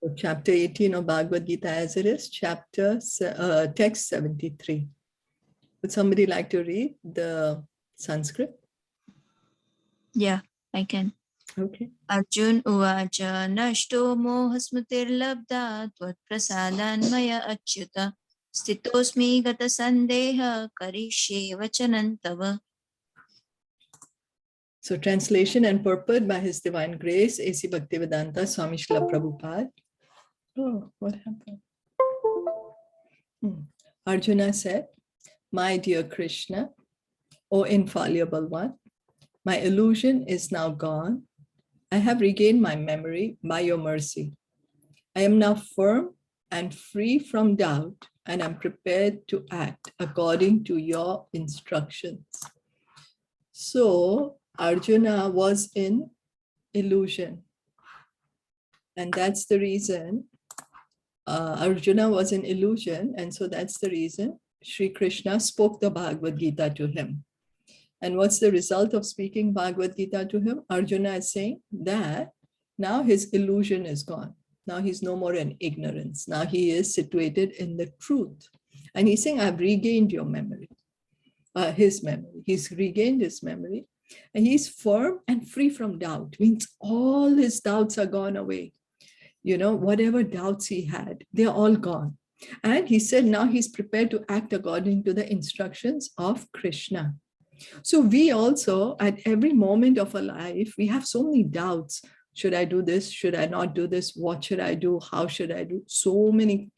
So chapter 18 of Bhagavad Gita as it is, text 73. Would somebody like to read the Sanskrit? Yeah, I can. Okay. Arjun uvacha nashto mohasmritirlabdha tvat maya achyuta stitosmi gata sandeha karishye vachanam tava. So translation and purport by His Divine Grace, A.C. Bhaktivedanta Swami Srila Prabhupada. Oh, what happened? Arjuna said, "My dear Krishna, O infallible one, my illusion is now gone. I have regained my memory by your mercy. I am now firm and free from doubt, and am prepared to act according to your instructions." So Arjuna was in illusion. And that's the reason Arjuna was in illusion. And so that's the reason Sri Krishna spoke the Bhagavad Gita to him. And what's the result of speaking Bhagavad Gita to him? Arjuna is saying that now his illusion is gone. Now he's no more in ignorance. Now he is situated in the truth. And he's saying, I've regained your memory, his memory. He's regained his memory. And he's firm and free from doubt. Means all his doubts are gone away. You know, whatever doubts he had, they're all gone. And he said now he's prepared to act according to the instructions of Krishna. So we also, at every moment of our life, we have so many doubts. Should I do this? Should I not do this? What should I do? How should I do? So many,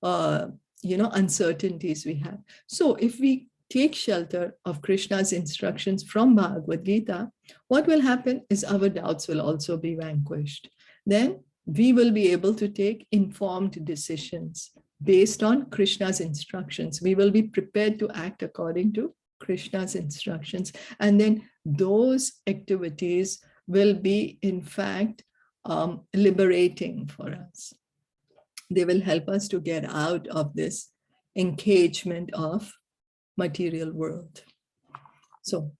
uncertainties we have. So if we take shelter of Krishna's instructions from Bhagavad Gita, what will happen is our doubts will also be vanquished. Then we will be able to take informed decisions based on Krishna's instructions. We will be prepared to act according to Krishna's instructions. And then those activities will be, in fact, liberating for us. They will help us to get out of this engagement of material world. So,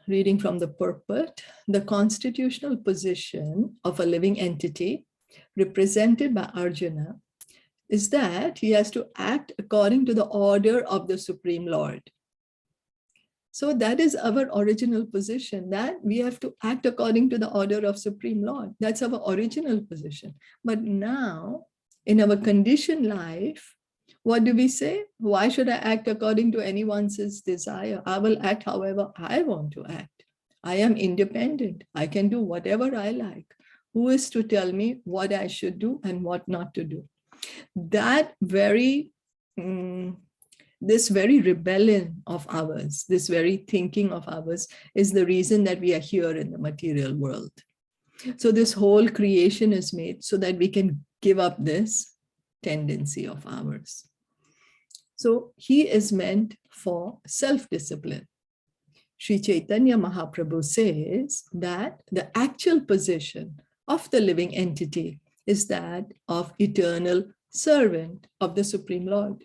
reading from the purport, the constitutional position of a living entity represented by Arjuna is that he has to act according to the order of the Supreme Lord. So that is our original position, that we have to act according to the order of Supreme Lord. That's our original position. But now, in our conditioned life, what do we say? Why should I act according to anyone's desire? I will act however I want to act. I am independent. I can do whatever I like. Who is to tell me what I should do and what not to do? That this very rebellion of ours, this very thinking of ours is the reason that we are here in the material world. So this whole creation is made so that we can give up this tendency of ours. So he is meant for self-discipline. Sri Caitanya Mahaprabhu says that the actual position of the living entity is that of eternal servant of the Supreme Lord.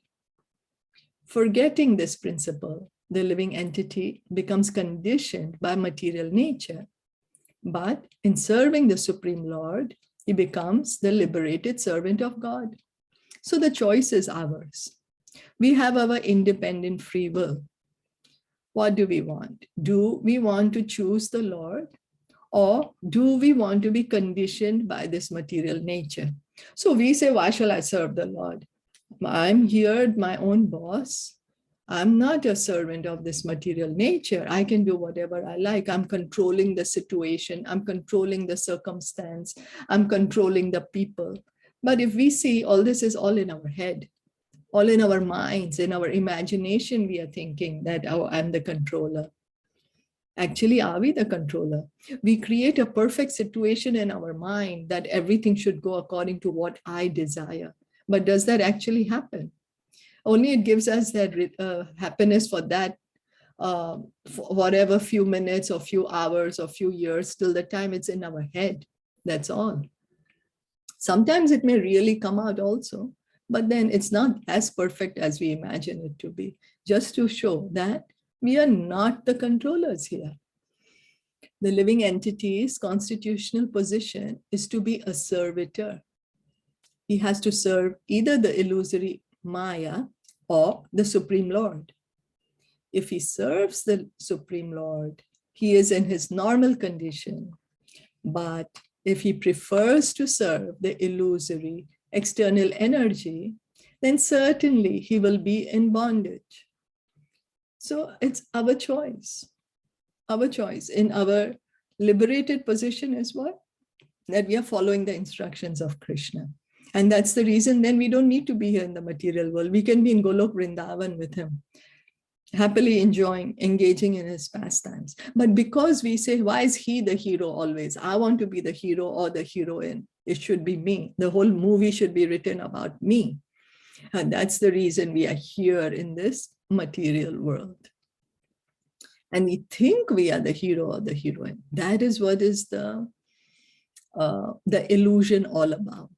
Forgetting this principle, the living entity becomes conditioned by material nature. But in serving the Supreme Lord, he becomes the liberated servant of God. So the choice is ours. We have our independent free will. What do we want? Do we want to choose the Lord, or do we want to be conditioned by this material nature? So we say, why shall I serve the Lord? I'm here, my own boss. I'm not a servant of this material nature. I can do whatever I like. I'm controlling the situation. I'm controlling the circumstance. I'm controlling the people. But if we see all this is all in our head, all in our minds, in our imagination, we are thinking that, oh, I'm the controller. Actually, are we the controller? We create a perfect situation in our mind that everything should go according to what I desire. But does that actually happen? Only it gives us that happiness for that, for whatever few minutes or few hours or few years till the time it's in our head. That's all. Sometimes it may really come out also, but then it's not as perfect as we imagine it to be, just to show that we are not the controllers here. The living entity's constitutional position is to be a servitor. He has to serve either the illusory Maya or the Supreme Lord. If he serves the Supreme Lord, he is in his normal condition. But if he prefers to serve the illusory external energy, then certainly he will be in bondage. So it's our choice. Our choice in our liberated position is what? That we are following the instructions of Krishna. And that's the reason then we don't need to be here in the material world. We can be in Golok Vrindavan with him, happily enjoying, engaging in his pastimes. But because we say, why is he the hero always? I want to be the hero or the heroine. It should be me. The whole movie should be written about me. And that's the reason we are here in this material world. And we think we are the hero or the heroine. That is what is the illusion all about.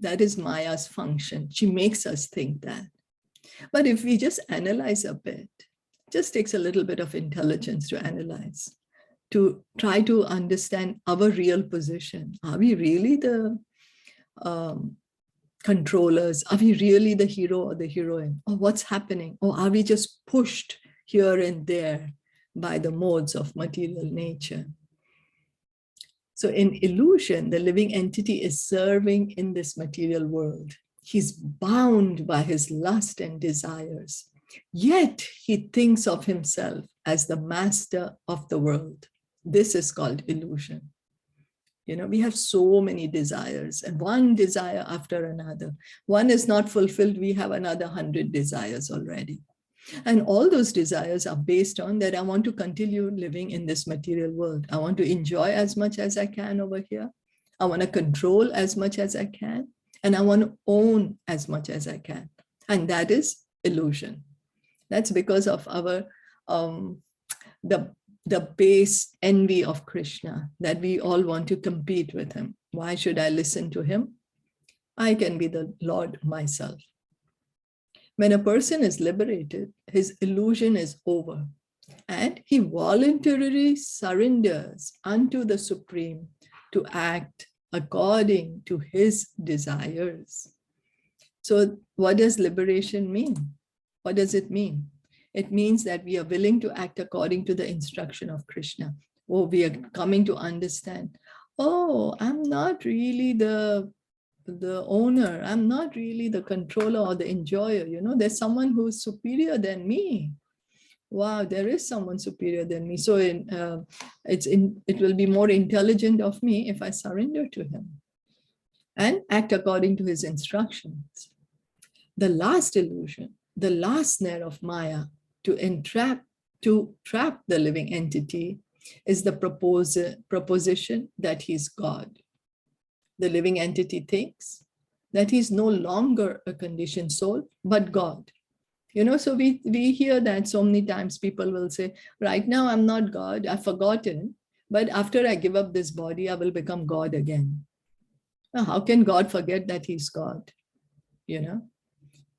That is Maya's function. She makes us think that. But if we just analyze a bit, just takes a little bit of intelligence to analyze, to try to understand our real position. Are we really the controllers? Are we really the hero or the heroine? Or what's happening? Or are we just pushed here and there by the modes of material nature? So in illusion, the living entity is serving in this material world. He's bound by his lust and desires, yet he thinks of himself as the master of the world. This is called illusion. You know, we have so many desires and one desire after another. One is not fulfilled, we have another 100 desires already. And all those desires are based on that I want to continue living in this material world. I want to enjoy as much as I can over here. I want to control as much as I can. And I want to own as much as I can. And that is illusion. That's because of our, the base envy of Krishna, that we all want to compete with him. Why should I listen to him? I can be the Lord myself. When a person is liberated, his illusion is over, and he voluntarily surrenders unto the Supreme to act according to his desires. So what does liberation mean? What does it mean? It means that we are willing to act according to the instruction of Krishna. Oh, we are coming to understand, oh, I'm not really the owner. I'm not really the controller or the enjoyer. You know, there's someone who's superior than me. Wow, there is someone superior than me. So it will be more intelligent of me if I surrender to him and act according to his instructions. The last illusion, the last snare of Maya to trap the living entity is the proposition that he's God. The living entity thinks that he's no longer a conditioned soul, but God. You know, so we hear that so many times. People will say, right now I'm not God, I've forgotten, but after I give up this body, I will become God again. Now, how can God forget that he's God? You know,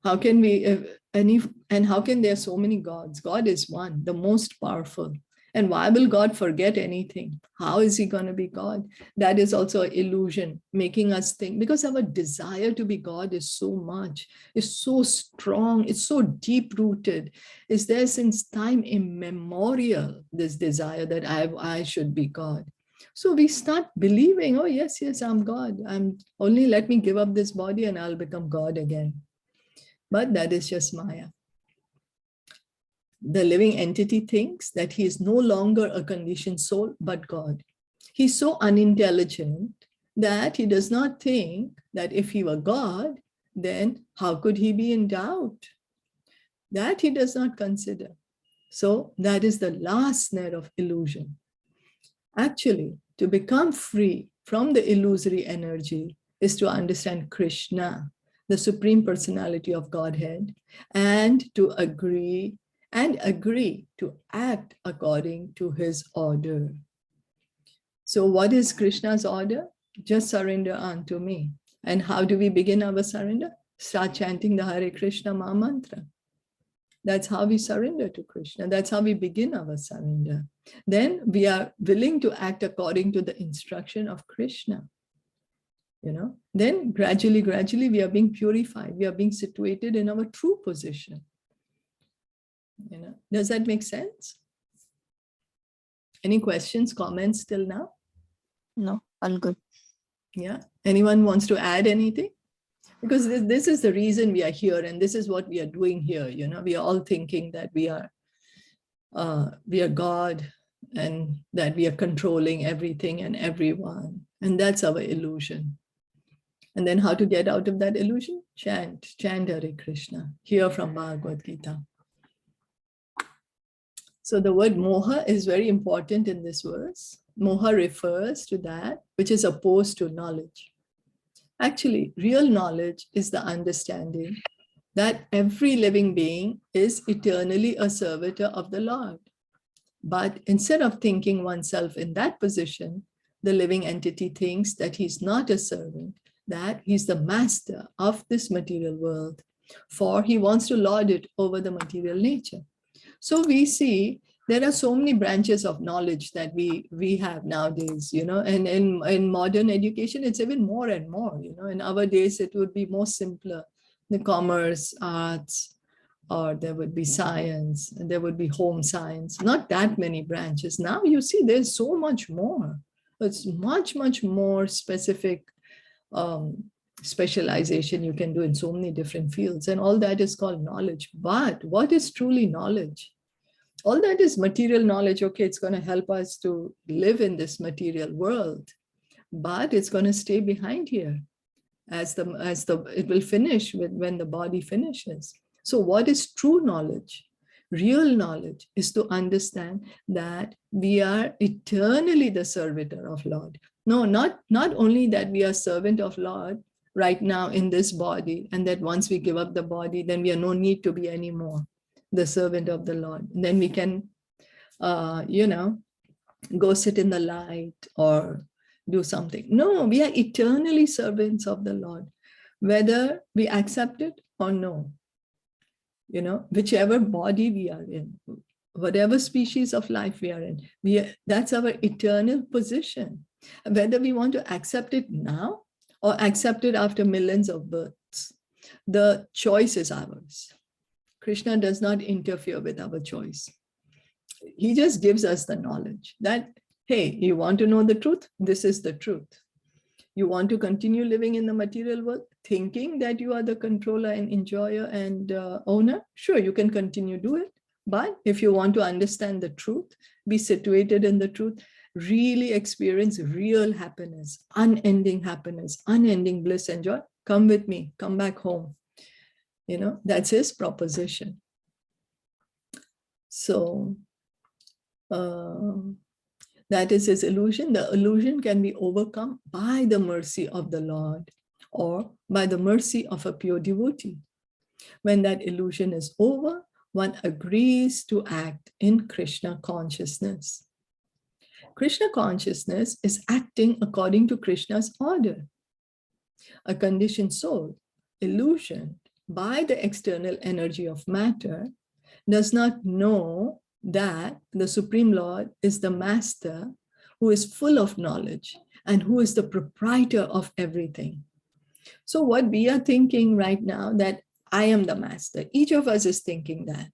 how can we, and how can there so many gods? God is one, the most powerful. And why will God forget anything? How is he going to be God? That is also an illusion, making us think, because our desire to be God is so much, is so strong, it's so deep-rooted. It's there since time immemorial, this desire that I should be God. So we start believing, oh, yes, I'm God. Only let me give up this body and I'll become God again. But that is just Maya. The living entity thinks that he is no longer a conditioned soul, but God. He's so unintelligent that he does not think that if he were God, then how could he be in doubt? That he does not consider. So that is the last snare of illusion. Actually, to become free from the illusory energy is to understand Krishna, the Supreme Personality of Godhead, and to agree to act according to his order. So what is Krishna's order? Just surrender unto me. And how do we begin our surrender? Start chanting the Hare Krishna Maha Mantra. That's how we surrender to Krishna. That's how we begin our surrender. Then we are willing to act according to the instruction of Krishna. Then gradually, we are being purified. We are being situated in our true position. Does that make sense? Any questions, comments till now? No, all good. Yeah. Anyone wants to add anything? Because this is the reason we are here, and this is what we are doing here. We are all thinking that we are God, and that we are controlling everything and everyone. And that's our illusion. And then how to get out of that illusion? Chant Hare Krishna. Hear from Bhagavad Gita. So the word moha is very important in this verse. Moha refers to that which is opposed to knowledge. Actually, real knowledge is the understanding that every living being is eternally a servitor of the Lord. But instead of thinking oneself in that position, the living entity thinks that he's not a servant, that he's the master of this material world, for he wants to lord it over the material nature. So we see there are so many branches of knowledge that we have nowadays, and in modern education, it's even more and more, in our days, it would be more simpler, the commerce, arts, or there would be science, and there would be home science, not that many branches. Now you see there's so much more. It's much, much more specific specialization you can do in so many different fields, and all that is called knowledge. But what is truly knowledge? All that is material knowledge. Okay, it's going to help us to live in this material world, but it's going to stay behind here it will finish when the body finishes. So what is true knowledge? Real knowledge is to understand that we are eternally the servitor of Lord. No, not only that we are servant of Lord right now in this body, and that once we give up the body, then we have no need to be anymore the servant of the Lord. Then we can, go sit in the light or do something. No, we are eternally servants of the Lord, whether we accept it or no. Whichever body we are in, whatever species of life we are in, that's our eternal position. Whether we want to accept it now or accept it after millions of births, the choice is ours. Krishna does not interfere with our choice. He just gives us the knowledge that, hey, you want to know the truth? This is the truth. You want to continue living in the material world, thinking that you are the controller and enjoyer and owner? Sure, you can continue do it. But if you want to understand the truth, be situated in the truth, really experience real happiness, unending bliss and joy, come with me, come back home. That's his proposition. So that is his illusion. The illusion can be overcome by the mercy of the Lord or by the mercy of a pure devotee. When that illusion is over, one agrees to act in Krishna consciousness. Krishna consciousness is acting according to Krishna's order. A conditioned soul, illusioned by the external energy of matter, does not know that the Supreme Lord is the master who is full of knowledge and who is the proprietor of everything. So what we are thinking right now, that I am the master, each of us is thinking that.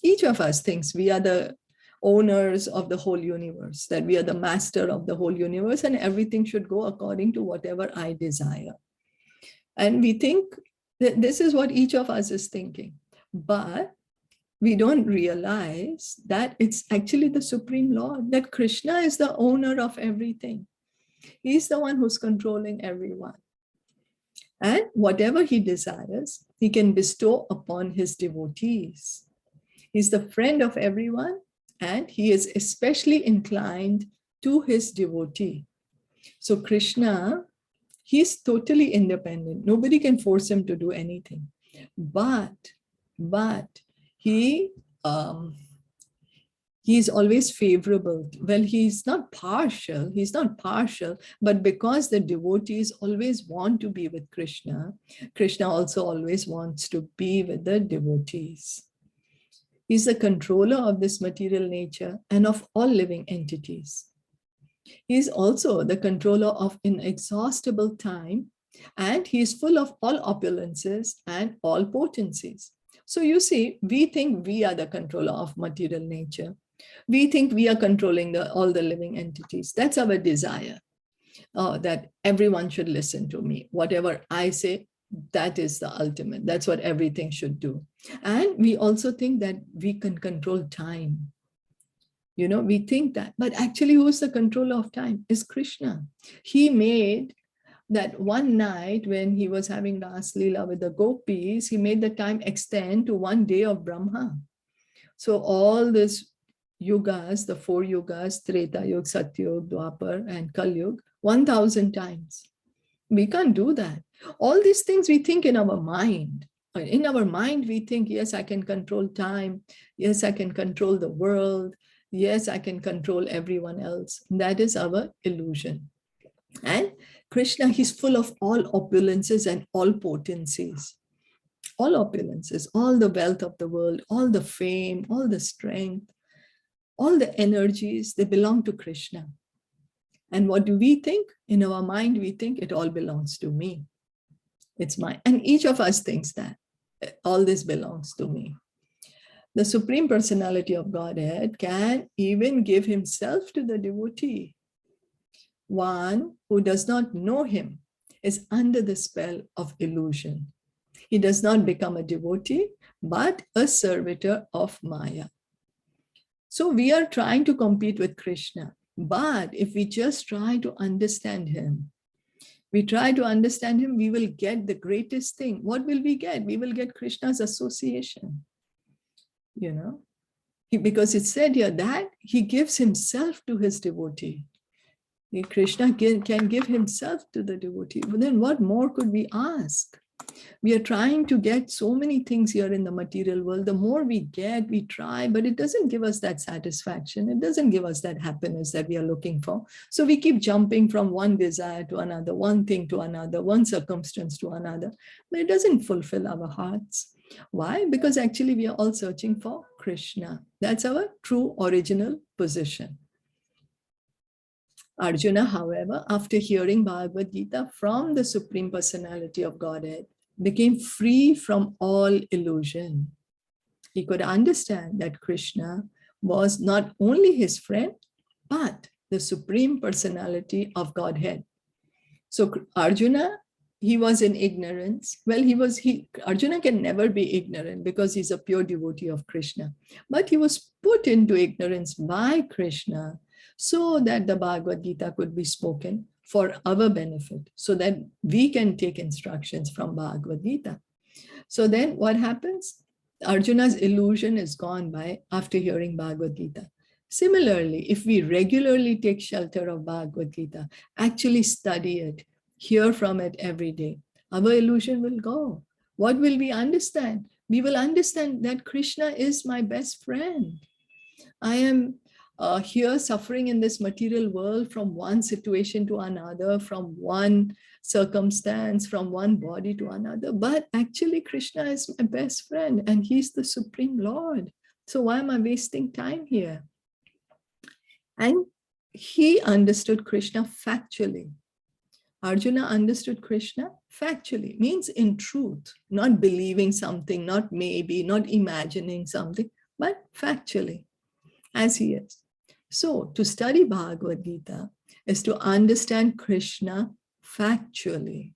Each of us thinks we are the owners of the whole universe, that we are the master of the whole universe and everything should go according to whatever I desire. And we think that this is what each of us is thinking. But we don't realize that it's actually the Supreme Lord, that Krishna is the owner of everything. He's the one who's controlling everyone. And whatever he desires, he can bestow upon his devotees. He's the friend of everyone, and he is especially inclined to his devotee. So Krishna, he's totally independent. Nobody can force him to do anything. But he is always favorable. Well, he's not partial, but because the devotees always want to be with Krishna, Krishna also always wants to be with the devotees. He's the controller of this material nature and of all living entities. He is also the controller of inexhaustible time, and he is full of all opulences and all potencies. So you see, we think we are the controller of material nature. We think we are controlling all the living entities. That's our desire, that everyone should listen to me. Whatever I say, that is the ultimate. That's what everything should do. And we also think that we can control time. We think that, but actually who's the controller of time is Krishna. He made that one night when he was having Adi-Lila with the gopis, he made the time extend to one day of Brahma. So all these yugas, the 4 yugas, Treta Yuga, Satya Yuga, Dwapar, and Kali Yuga, 1,000 times. We can't do that. All these things we think in our mind. In our mind, we think, yes, I can control time. Yes, I can control the world. Yes, I can control everyone else. That is our illusion. And Krishna, he's full of all opulences and all potencies. All opulences, all the wealth of the world, all the fame, all the strength, all the energies, they belong to Krishna. And what do we think? In our mind, we think it all belongs to me. It's mine. And each of us thinks that all this belongs to me. The Supreme Personality of Godhead can even give himself to the devotee. One who does not know him is under the spell of illusion. He does not become a devotee, but a servitor of Maya. So we are trying to compete with Krishna. But if we just try to understand him, we will get the greatest thing. What will we get? We will get Krishna's association. Because it said here that he gives himself to his devotee. Krishna can give himself to the devotee. But then what more could we ask? We are trying to get so many things here in the material world. The more we get, we try, but it doesn't give us that satisfaction. It doesn't give us that happiness that we are looking for. So we keep jumping from one desire to another, one thing to another, one circumstance to another. But it doesn't fulfill our hearts. Why? Because actually we are all searching for Krishna. That's our true original position. Arjuna, however, after hearing Bhagavad Gita from the Supreme Personality of Godhead, became free from all illusion. He could understand that Krishna was not only his friend, but the Supreme Personality of Godhead. So Arjuna, he was in ignorance. Well, Arjuna can never be ignorant because he's a pure devotee of Krishna. But he was put into ignorance by Krishna so that the Bhagavad Gita could be spoken for our benefit, so that we can take instructions from Bhagavad Gita. So then what happens? Arjuna's illusion is gone by after hearing Bhagavad Gita. Similarly, if we regularly take shelter of Bhagavad Gita, actually study it, hear from it every day, our illusion will go. What will we understand? We will understand that Krishna is my best friend. I am here suffering in this material world from one situation to another, from one circumstance, from one body to another. But actually, Krishna is my best friend and he's the Supreme Lord. So why am I wasting time here? And he understood Krishna factually. Arjuna understood Krishna factually, means in truth, not believing something, not maybe, not imagining something, but factually, as he is. So to study Bhagavad Gita is to understand Krishna factually.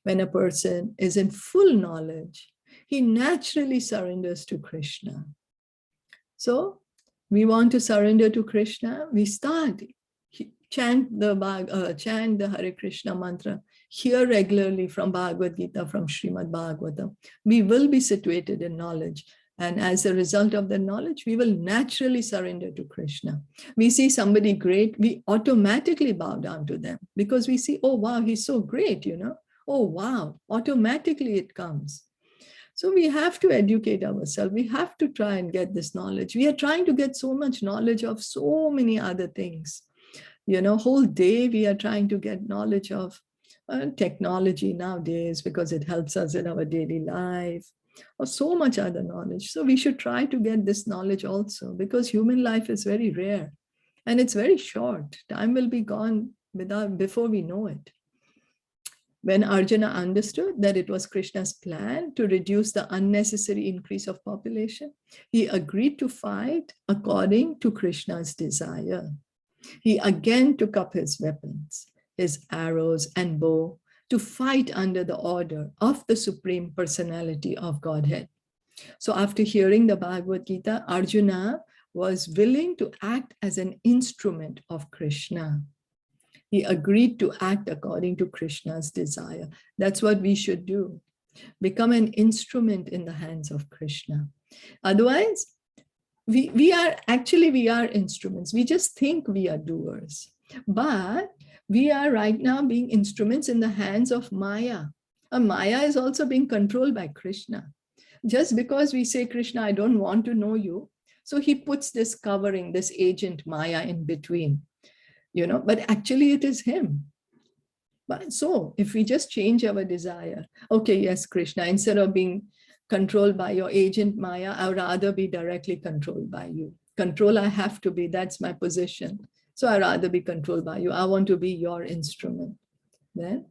When a person is in full knowledge, he naturally surrenders to Krishna. So we want to surrender to Krishna, we start, chant the Hare Krishna mantra, hear regularly from Bhagavad Gita, from Srimad Bhagavatam. We will be situated in knowledge. And as a result of the knowledge, we will naturally surrender to Krishna. We see somebody great, we automatically bow down to them because we see, oh, wow, he's so great, Oh, wow, automatically it comes. So we have to educate ourselves. We have to try and get this knowledge. We are trying to get so much knowledge of so many other things. Whole day we are trying to get knowledge of technology nowadays because it helps us in our daily life. or so much other knowledge. So we should try to get this knowledge also, because human life is very rare and it's very short. Time will be gone before we know it. When Arjuna understood that it was Krishna's plan to reduce the unnecessary increase of population, he agreed to fight according to Krishna's desire. He again took up his weapons, his arrows and bow, to fight under the order of the Supreme Personality of Godhead. So after hearing the Bhagavad Gita, Arjuna was willing to act as an instrument of Krishna. He agreed to act according to Krishna's desire. That's what we should do. Become an instrument in the hands of Krishna. Otherwise, we are instruments. We just think we are doers. But we are right now being instruments in the hands of Maya. And Maya is also being controlled by Krishna. Just because we say, Krishna, I don't want to know you. So he puts this covering, this agent Maya in between. But actually it is him. But so if we just change our desire, okay, yes, Krishna, instead of being controlled by your agent Maya, I would rather be directly controlled by you. Control I have to be, that's my position. So I'd rather be controlled by you. I want to be your instrument. Then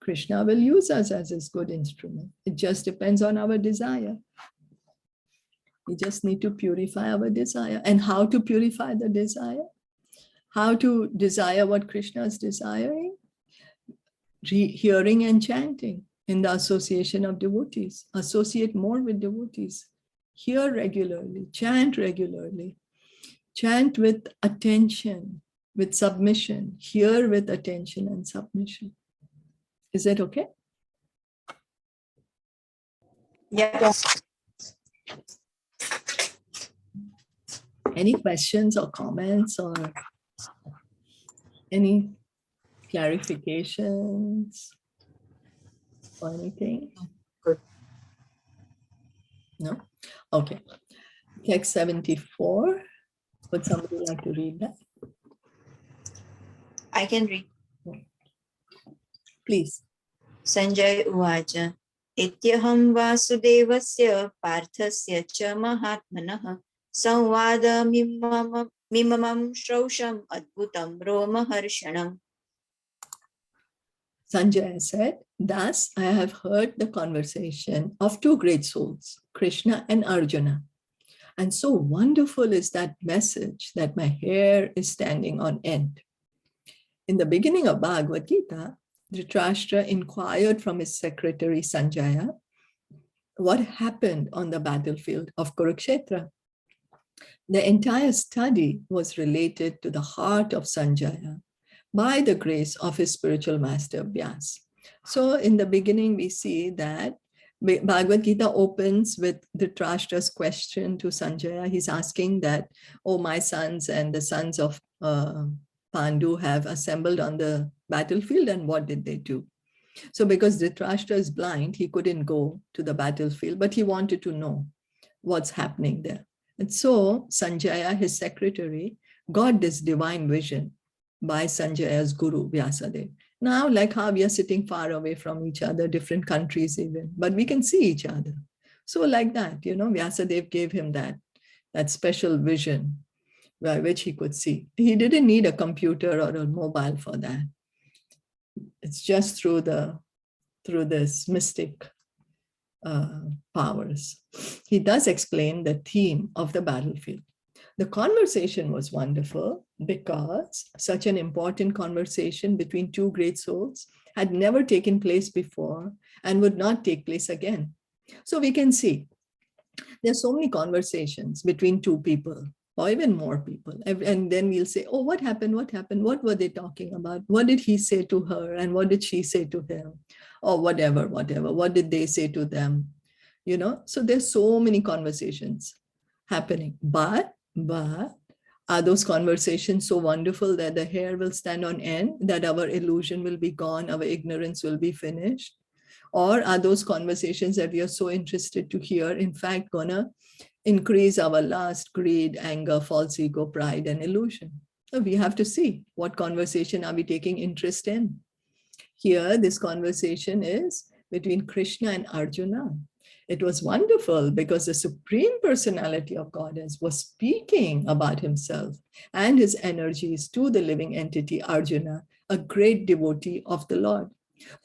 Krishna will use us as his good instrument. It just depends on our desire. We just need to purify our desire. And how to purify the desire? How to desire what Krishna is desiring? Hearing and chanting in the association of devotees. Associate more with devotees. Hear regularly, chant regularly. Chant with attention, with submission. Hear with attention and submission. Is that okay? Yes. Any questions or comments or any clarifications or anything? Good. No? Okay. Text 74. Would somebody like to read that? I can read. Please. Sanjay Uvacha. Ityaham Vasudevasya Parthasya cha Mahatmanah Samvada Mimamam Shrosham Adbhutam Romaharshanam. Sanjaya said, thus I have heard the conversation of two great souls, Krishna and Arjuna. And so wonderful is that message that my hair is standing on end. In the beginning of Bhagavad Gita, Dhritarashtra inquired from his secretary Sanjaya what happened on the battlefield of Kurukshetra. The entire study was related to the heart of Sanjaya by the grace of his spiritual master Vyas. So in the beginning, we see that Bhagavad Gita opens with Dhritarashtra's question to Sanjaya. He's asking that, oh, my sons and the sons of Pandu have assembled on the battlefield, and what did they do? So because Dhritarashtra is blind, he couldn't go to the battlefield, but he wanted to know what's happening there. And so Sanjaya, his secretary, got this divine vision by Sanjaya's guru, Vyasadeva. Now, like how we are sitting far away from each other, different countries even, but we can see each other. So like that, Vyasadeva gave him that special vision by which he could see. He didn't need a computer or a mobile for that. It's just through this mystic powers. He does explain the theme of the battlefield. The conversation was wonderful because such an important conversation between two great souls had never taken place before and would not take place again. So we can see there's so many conversations between two people or even more people. And then we'll say, oh, what happened? What happened? What were they talking about? What did he say to her? And what did she say to him? Or whatever. What did they say to them? So there's so many conversations happening. But are those conversations so wonderful that the hair will stand on end, that our illusion will be gone, our ignorance will be finished? Or are those conversations that we are so interested to hear, in fact, gonna increase our lust, greed, anger, false ego, pride, and illusion? So we have to see what conversation are we taking interest in. Here, this conversation is between Krishna and Arjuna. It was wonderful because the Supreme Personality of Godhead was speaking about himself and his energies to the living entity Arjuna, a great devotee of the Lord.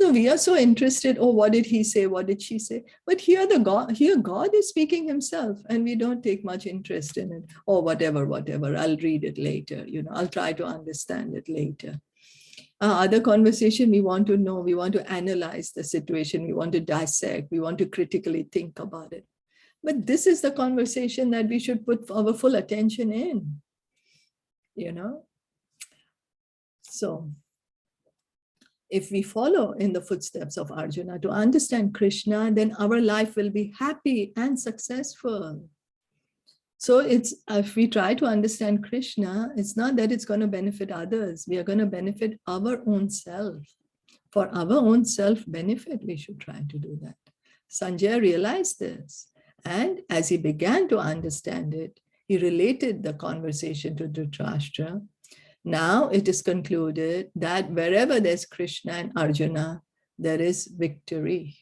So we are so interested, oh, what did he say? What did she say? But here God is speaking himself, and we don't take much interest in it. Oh, whatever, I'll read it later. I'll try to understand it later. Other conversation, we want to know, we want to analyze the situation, we want to dissect, we want to critically think about it. But this is the conversation that we should put our full attention in, So if we follow in the footsteps of Arjuna to understand Krishna, then our life will be happy and successful. So if we try to understand Krishna, it's not that it's going to benefit others. We are going to benefit our own self. For our own self-benefit, we should try to do that. Sanjay realized this. And as he began to understand it, he related the conversation to Dhritarashtra. Now it is concluded that wherever there's Krishna and Arjuna, there is victory.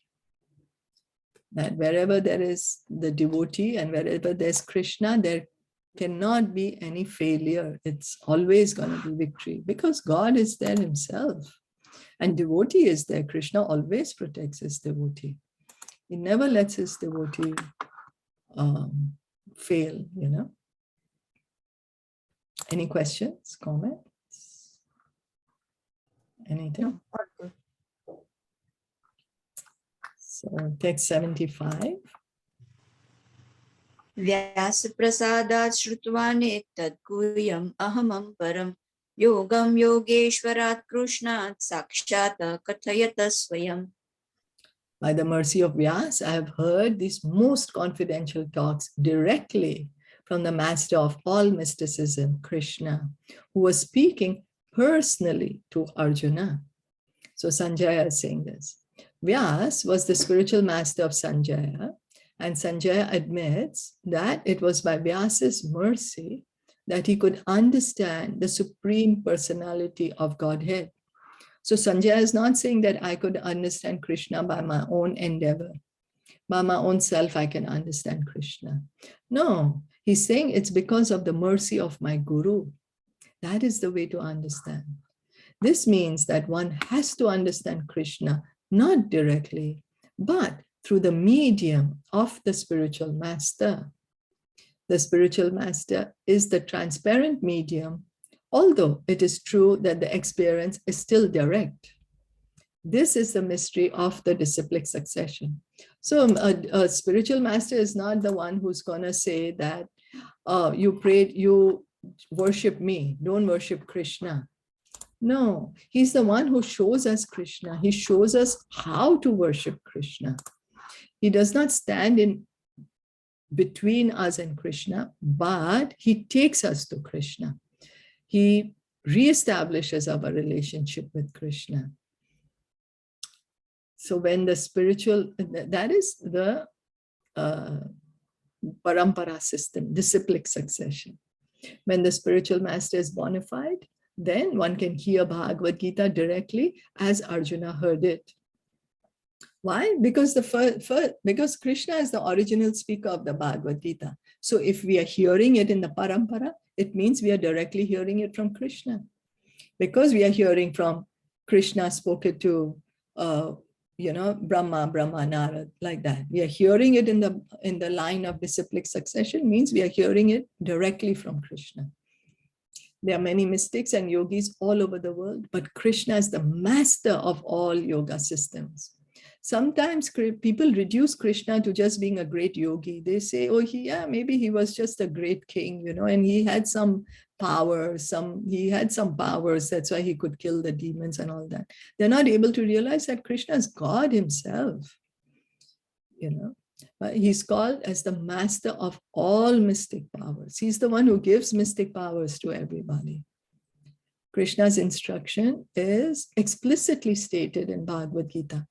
That wherever there is the devotee and wherever there's Krishna, there cannot be any failure. It's always going to be victory because God is there himself. And devotee is there. Krishna always protects his devotee. He never lets his devotee fail, Any questions, comments? Anything? No. So text 75. व्यासप्रसादात् श्रुत्वानेतत् गुह्यम् अहमं परं योगं योगेश्वरात् कृष्णात् साक्षात् कथयत स्वयम्. By the mercy of Vyas, I have heard these most confidential talks directly from the master of all mysticism, Krishna, who was speaking personally to Arjuna. So Sanjaya is saying this. Vyas was the spiritual master of Sanjaya, and Sanjaya admits that it was by Vyasa's mercy that he could understand the Supreme Personality of Godhead. So Sanjaya is not saying that I could understand Krishna by my own endeavor. By my own self, I can understand Krishna. No, he's saying it's because of the mercy of my Guru. That is the way to understand. This means that one has to understand Krishna, not directly, but through the medium of the spiritual master. The spiritual master is the transparent medium, although it is true that the experience is still direct. This is the mystery of the disciplic succession. So a spiritual master is not the one who's going to say that you worship me, don't worship Krishna. No, he's the one who shows us Krishna. He shows us how to worship Krishna. He does not stand in between us and Krishna, but he takes us to Krishna. He reestablishes our relationship with Krishna. So when the spiritual, that is the parampara system, disciplic succession. When the spiritual master is bona fide, then one can hear Bhagavad Gita directly as Arjuna heard it. Why? Because because Krishna is the original speaker of the Bhagavad Gita. So if we are hearing it in the parampara, it means we are directly hearing it from Krishna. Because we are hearing from Krishna spoken to Brahma, Narad, like that. We are hearing it in the line of disciplic succession, means we are hearing it directly from Krishna. There are many mystics and yogis all over the world, but Krishna is the master of all yoga systems. Sometimes people reduce Krishna to just being a great yogi. They say, oh, maybe he was just a great king, and he had some powers, that's why he could kill the demons and all that. They're not able to realize that Krishna is God himself, But he's called as the master of all mystic powers. He's the one who gives mystic powers to everybody. Krishna's instruction is explicitly stated in Bhagavad Gita.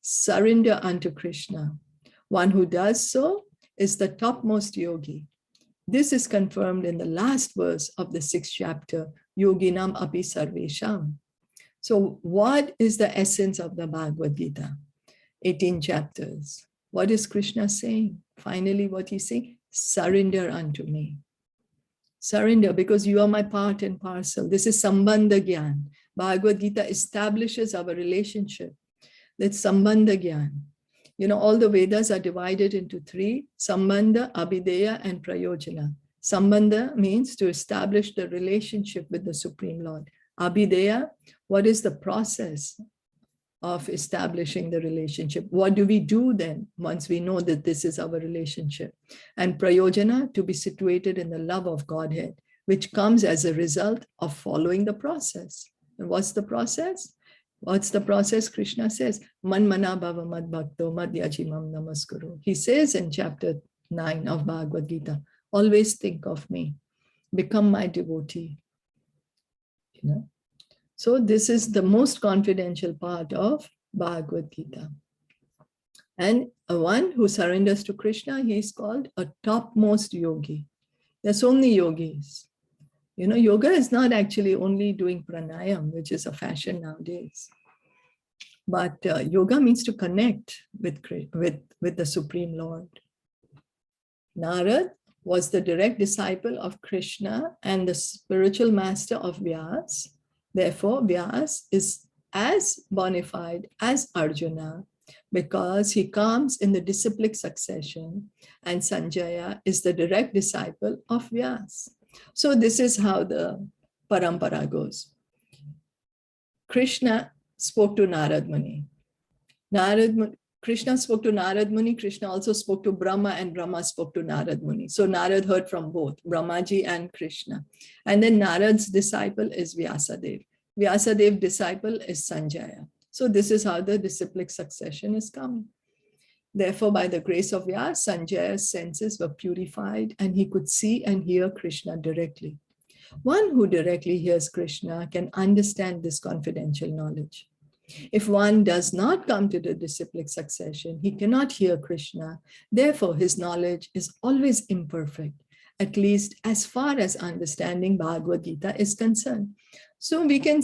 Surrender unto Krishna. One who does so is the topmost yogi. This is confirmed in the last verse of the 6th chapter, Yoginam api sarvesham. So what is the essence of the Bhagavad Gita? 18 chapters. What is Krishna saying? Finally, what he's saying, surrender unto me. Surrender, because you are my part and parcel. This is Sambandha Gyan. Bhagavad Gita establishes our relationship. That's Sambandha Gyan. You know, all the Vedas are divided into three: Sambandha, Abhideya, and Prayojana. Sambandha means to establish the relationship with the Supreme Lord. Abhideya, what is the process of establishing the relationship? What do we do then once we know that this is our relationship? And Prayojana, to be situated in the love of Godhead, which comes as a result of following the process. And what's the process? What's the process? Krishna says, Man mana bhava mad bhakto mad yajimam namaskuru. He says in chapter 9 of Bhagavad Gita, always think of me, become my devotee. You know? So this is the most confidential part of Bhagavad Gita. And one who surrenders to Krishna, he is called a topmost yogi. There's so many yogis. You know, yoga is not actually only doing pranayam, which is a fashion nowadays. But yoga means to connect with the Supreme Lord. Narad was the direct disciple of Krishna and the spiritual master of Vyas. Therefore, Vyas is as bona fide as Arjuna because he comes in the disciplic succession, and Sanjaya is the direct disciple of Vyas. So this is how the parampara goes. Krishna spoke to Narad Muni. Krishna spoke to Narad Muni. Krishna also spoke to Brahma, and Brahma spoke to Narad Muni. So Narad heard from both, Brahmaji and Krishna. And then Narad's disciple is Vyasadev. Vyasadev's disciple is Sanjaya. So this is how the disciplic succession is coming. Therefore, by the grace of Vyas, Sanjaya's senses were purified and he could see and hear Krishna directly. One who directly hears Krishna can understand this confidential knowledge. If one does not come to the disciplic succession, he cannot hear Krishna. Therefore, his knowledge is always imperfect, at least as far as understanding Bhagavad Gita is concerned. So we can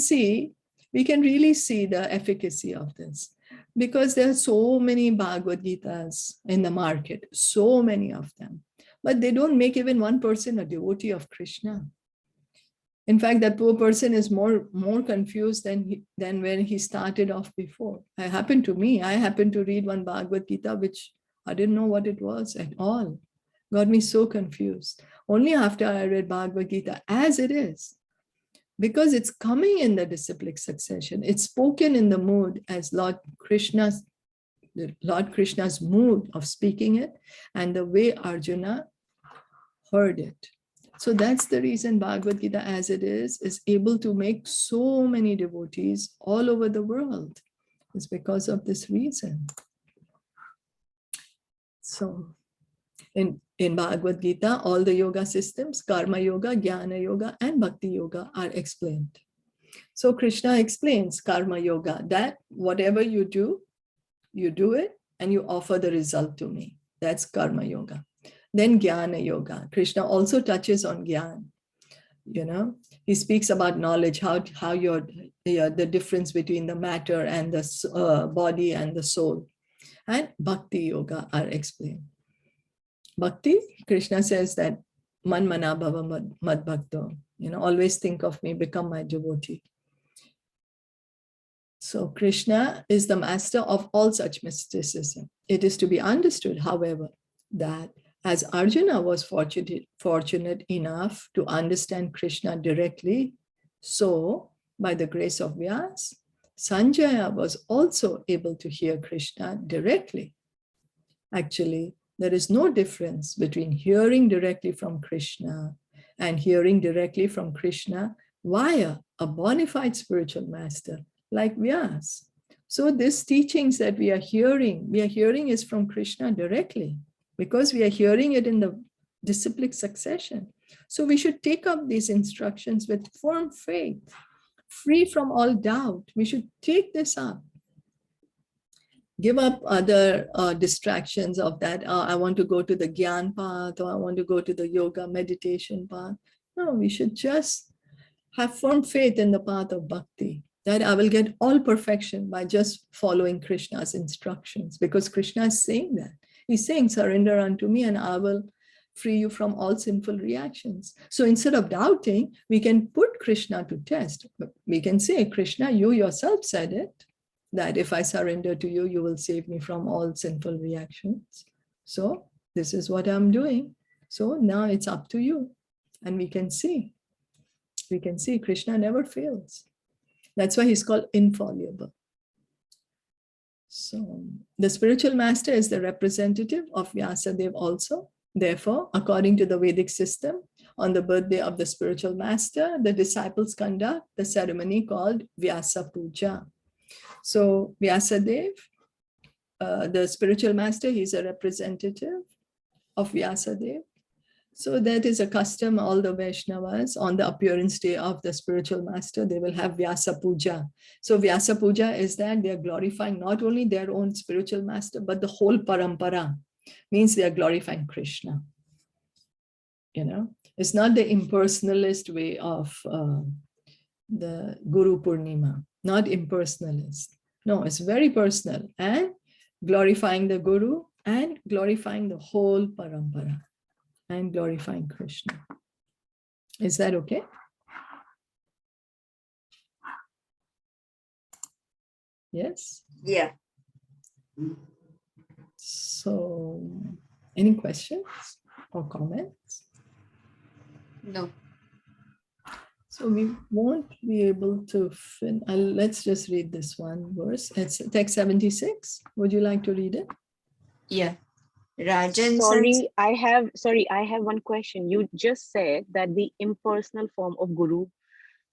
really see the efficacy of this, because there are so many Bhagavad Gitas in the market, so many of them, but they don't make even one person a devotee of Krishna. In fact, that poor person is more confused than when he started off before. It happened to me. I happened to read one Bhagavad Gita, which I didn't know what it was at all. Got me so confused. Only after I read Bhagavad Gita as it is, because it's coming in the disciplic succession. It's spoken in the mood as Lord Krishna's mood of speaking it, and the way Arjuna heard it. So that's the reason Bhagavad Gita as it is able to make so many devotees all over the world. It's because of this reason. So in Bhagavad Gita, all the yoga systems, Karma Yoga, Jnana Yoga, and Bhakti Yoga are explained. So Krishna explains Karma Yoga, that whatever you do it and you offer the result to me. That's Karma Yoga. Then Jnana Yoga. Krishna also touches on Jnana. You know, he speaks about knowledge, how the difference between the matter and the body and the soul. And Bhakti Yoga are explained. Bhakti, Krishna says that man mana bhava mad bhakto, you know, always think of me, become my devotee. So Krishna is the master of all such mysticism. It is to be understood, however, that as Arjuna was fortunate enough to understand Krishna directly, so by the grace of Vyas, Sanjaya was also able to hear Krishna directly. Actually, there is no difference between hearing directly from Krishna and hearing directly from Krishna via a bona fide spiritual master like Vyas. So these teachings that we are hearing is from Krishna directly, because we are hearing it in the disciplic succession. So we should take up these instructions with firm faith, free from all doubt. We should take this up. Give up other distractions of that. I want to go to the Gyan path, or I want to go to the yoga meditation path. No, we should just have firm faith in the path of bhakti. that I will get all perfection by just following Krishna's instructions, because Krishna is saying that. He's saying, surrender unto me and I will free you from all sinful reactions. So instead of doubting, we can put Krishna to test. We can say, Krishna, you yourself said it, that if I surrender to you, you will save me from all sinful reactions. So this is what I'm doing. So now it's up to you. And we can see Krishna never fails. That's why he's called infallible. So the spiritual master is the representative of Vyasadeva also. Therefore, according to the Vedic system, on the birthday of the spiritual master, the disciples conduct the ceremony called Vyasa Puja. So Vyasadeva, the spiritual master, he's a representative of Vyasadeva. So that is a custom, all the Vaishnavas, on the appearance day of the spiritual master, they will have Vyasa Puja. So Vyasa Puja is that they are glorifying not only their own spiritual master, but the whole parampara. Means they are glorifying Krishna. You know, it's not the impersonalist way of the Guru Purnima, not impersonalist. No, it's very personal, and glorifying the Guru and glorifying the whole parampara and glorifying Krishna. Is that okay? Yes? Yeah. So, any questions or comments? No. So we won't be able to let's just read this one verse. It's text 76. Would you like to read it? Yeah. Rajan. Sorry, I have one question. You just said that the impersonal form of Guru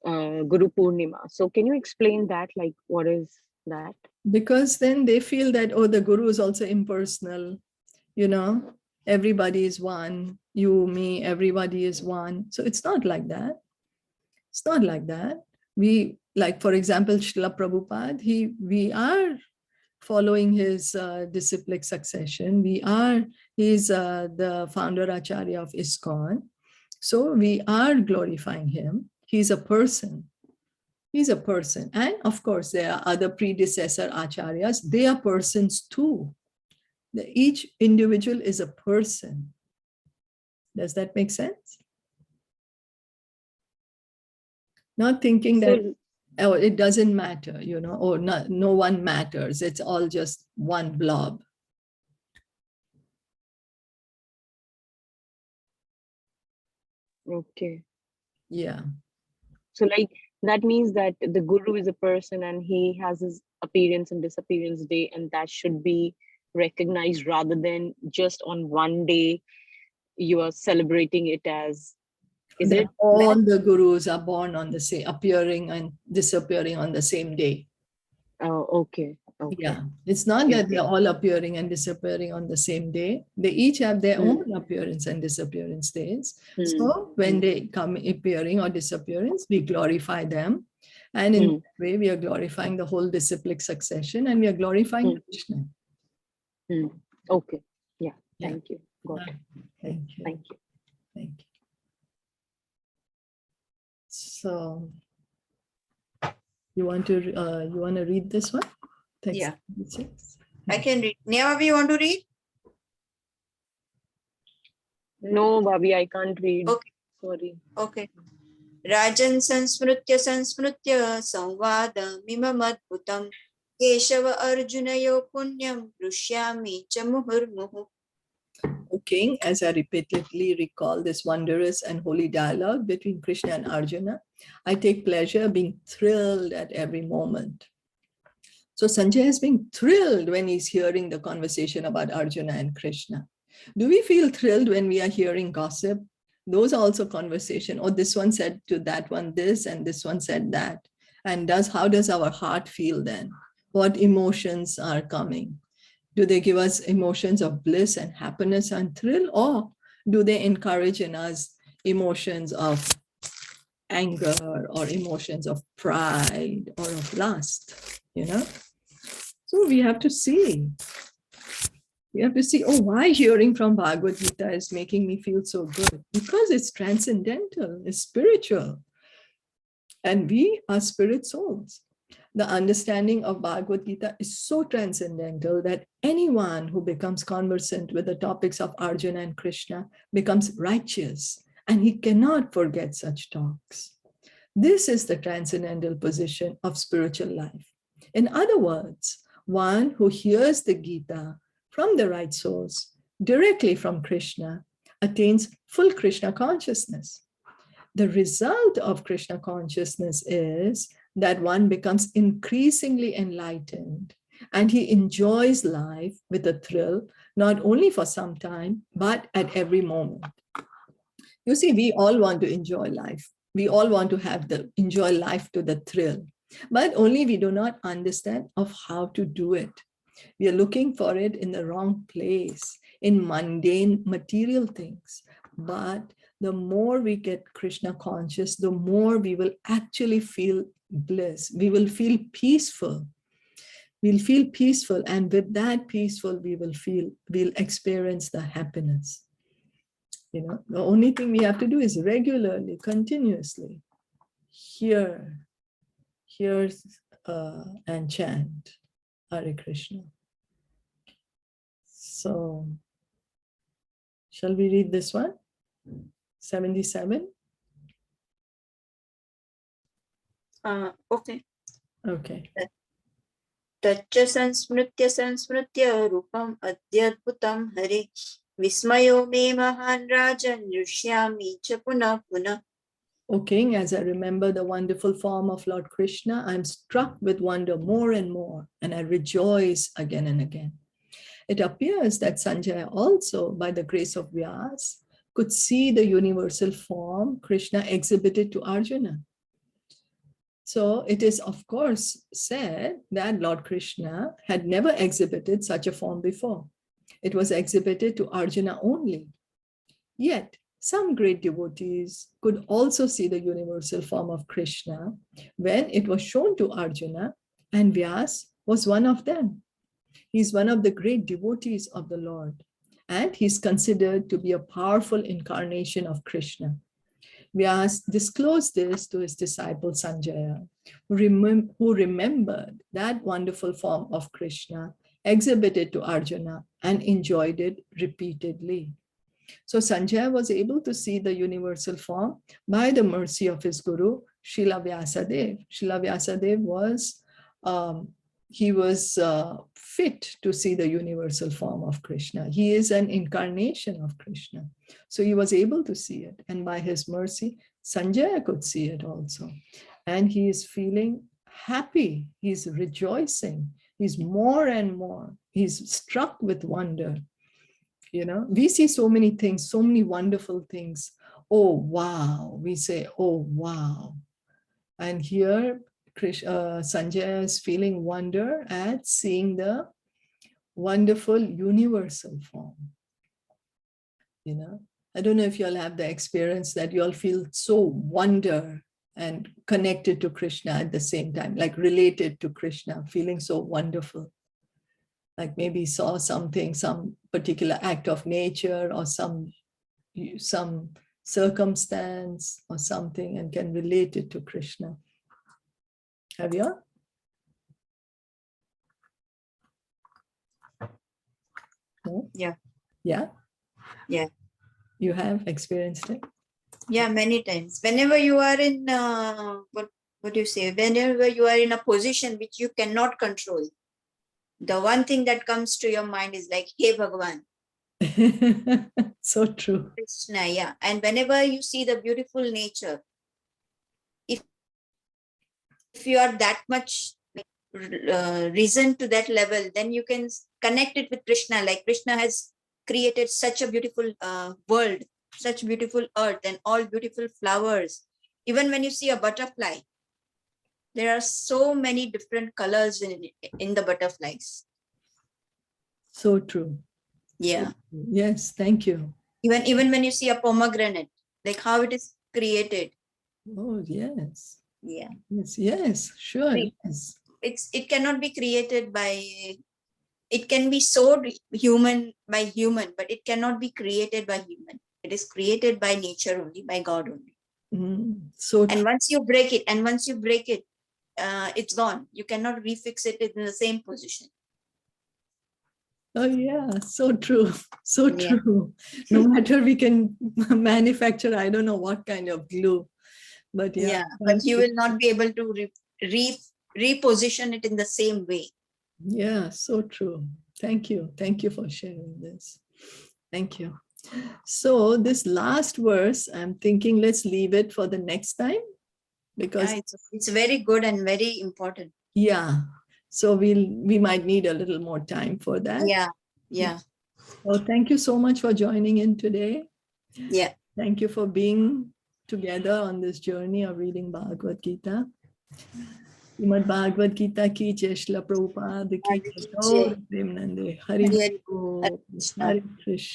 Purnima. So can you explain that? Like, what is that? Because then they feel that, oh, the Guru is also impersonal. You know, everybody is one. You, me, everybody is one. So it's not like that. It's not like that. We, like, for example, Srila Prabhupada, we are following his disciplic succession. He's the founder Acharya of ISKCON. So we are glorifying him. He's a person. He's a person. And of course, there are other predecessor Acharyas. They are persons too. Each individual is a person. Does that make sense? Not thinking that, oh, it doesn't matter, you know, or no one matters. It's all just one blob. Okay. Yeah. So like that means that the Guru is a person and he has his appearance and disappearance day, and that should be recognized rather than just on one day you are celebrating it as. Is it all the Gurus are born on the same, appearing and disappearing on the same day? Oh, okay. Okay. Yeah, it's not that they're all appearing and disappearing on the same day. They each have their own appearance and disappearance days. So when they come appearing or disappearance, we glorify them. And in that way, we are glorifying the whole disciplic succession, and we are glorifying Krishna. Okay. Yeah. Thank you. Got it. Thank you. Thank you. Thank you. So you want to read this one? Text Yeah. 76. I can read. Neva, you want to read? No, Bhabhi, I can't read. Okay. Sorry. Okay. Rajan sansmrutya samvada mimam adbhutam Keshava Arjunayo punyam rushyami cha muhurmuhu. O King, as I repeatedly recall this wondrous and holy dialogue between Krishna and Arjuna, I take pleasure being thrilled at every moment. So Sanjay has been thrilled when he's hearing the conversation about Arjuna and Krishna. Do we feel thrilled when we are hearing gossip? Those are also conversation. Oh, this one said to that one this, and this one said that. And how does our heart feel then? What emotions are coming? Do they give us emotions of bliss and happiness and thrill, or do they encourage in us emotions of anger or emotions of pride or of lust, you know? So we have to see. We have to see, oh, why hearing from Bhagavad Gita is making me feel so good? Because it's transcendental, it's spiritual. And we are spirit souls. The understanding of Bhagavad Gita is so transcendental that anyone who becomes conversant with the topics of Arjuna and Krishna becomes righteous, and he cannot forget such talks. This is the transcendental position of spiritual life. In other words, one who hears the Gita from the right source, directly from Krishna, attains full Krishna consciousness. The result of Krishna consciousness is that one becomes increasingly enlightened and he enjoys life with a thrill, not only for some time, but at every moment. You see, we all want to enjoy life. We all want to enjoy life to the thrill, but only we do not understand of how to do it. We are looking for it in the wrong place, in mundane material things. But the more we get Krishna conscious, the more we will actually feel bliss. We will feel peaceful. We'll feel peaceful. And with that peaceful, we'll experience the happiness. You know, the only thing we have to do is regularly, continuously hear and chant Hare Krishna. So, shall we read this one? 77? Okay. Okay. Taccha sansmritya rupam adyadbhutam Hare vismayo me mahan rajan nrishyami cha punah punah. O King, as I remember the wonderful form of Lord Krishna, I am struck with wonder more and more, and I rejoice again and again. It appears that Sanjaya also, by the grace of Vyas, could see the universal form Krishna exhibited to Arjuna. So it is, of course, said that Lord Krishna had never exhibited such a form before. It was exhibited to Arjuna only. Yet, some great devotees could also see the universal form of Krishna when it was shown to Arjuna, and Vyas was one of them. He's one of the great devotees of the Lord, and he's considered to be a powerful incarnation of Krishna. Vyas disclosed this to his disciple Sanjaya, who remembered that wonderful form of Krishna exhibited to Arjuna and enjoyed it repeatedly. So Sanjaya was able to see the universal form by the mercy of his guru, Srila Vyasadeva. Srila Vyasadeva was fit to see the universal form of Krishna. He is an incarnation of Krishna. So he was able to see it. And by his mercy, Sanjaya could see it also. And he is feeling happy. He's rejoicing. He's more and more. He's struck with wonder. You know, we see so many things, so many wonderful things. Oh, wow. We say, oh, wow. And here, Sanjaya is feeling wonder at seeing the wonderful universal form. You know, I don't know if you all have the experience that you all feel so wonder and connected to Krishna at the same time, like related to Krishna, feeling so wonderful. Like maybe saw something, some particular act of nature or some circumstance or something, and can relate it to Krishna. Have you? No? Yeah. Yeah? Yeah. You have experienced it? Yeah, many times. Whenever you are in, what do you say? Whenever you are in a position which you cannot control, the one thing that comes to your mind is like, hey, Bhagavan. So true. Krishna, yeah. And whenever you see the beautiful nature, if you are that much risen to that level, then you can connect it with Krishna. Like Krishna has created such a beautiful world, such beautiful earth and all beautiful flowers. Even when you see a butterfly, there are so many different colors in the butterflies. So true. Yeah. So true. Yes, thank you. Even when you see a pomegranate, like how it is created. Oh, yes. Yeah. Yes, sure. Yes. It cannot be created by, it can be sold human by human, but it cannot be created by human. It is created by nature only, by God only. So and once you break it, it's gone. You cannot refix it in the same position. Oh yeah, so true. So Yeah. true. No matter we can manufacture, I don't know what kind of glue, but yeah. But you will not be able to reposition it in the same way. Yeah, so true. Thank you. Thank you for sharing this. Thank you. So this last verse, I'm thinking let's leave it for the next time because It's very good and very important. yeah. So we might need a little more time for that. Yeah. Well, thank you so much for joining in today. Yeah. Thank you for being together on this journey of reading Bhagavad Gita. Srimad Bhagavad Gita ki jai, Srila Prabhupada ki jai, Gaur Premanande, Hare Hare Krishna, Hare Krishna.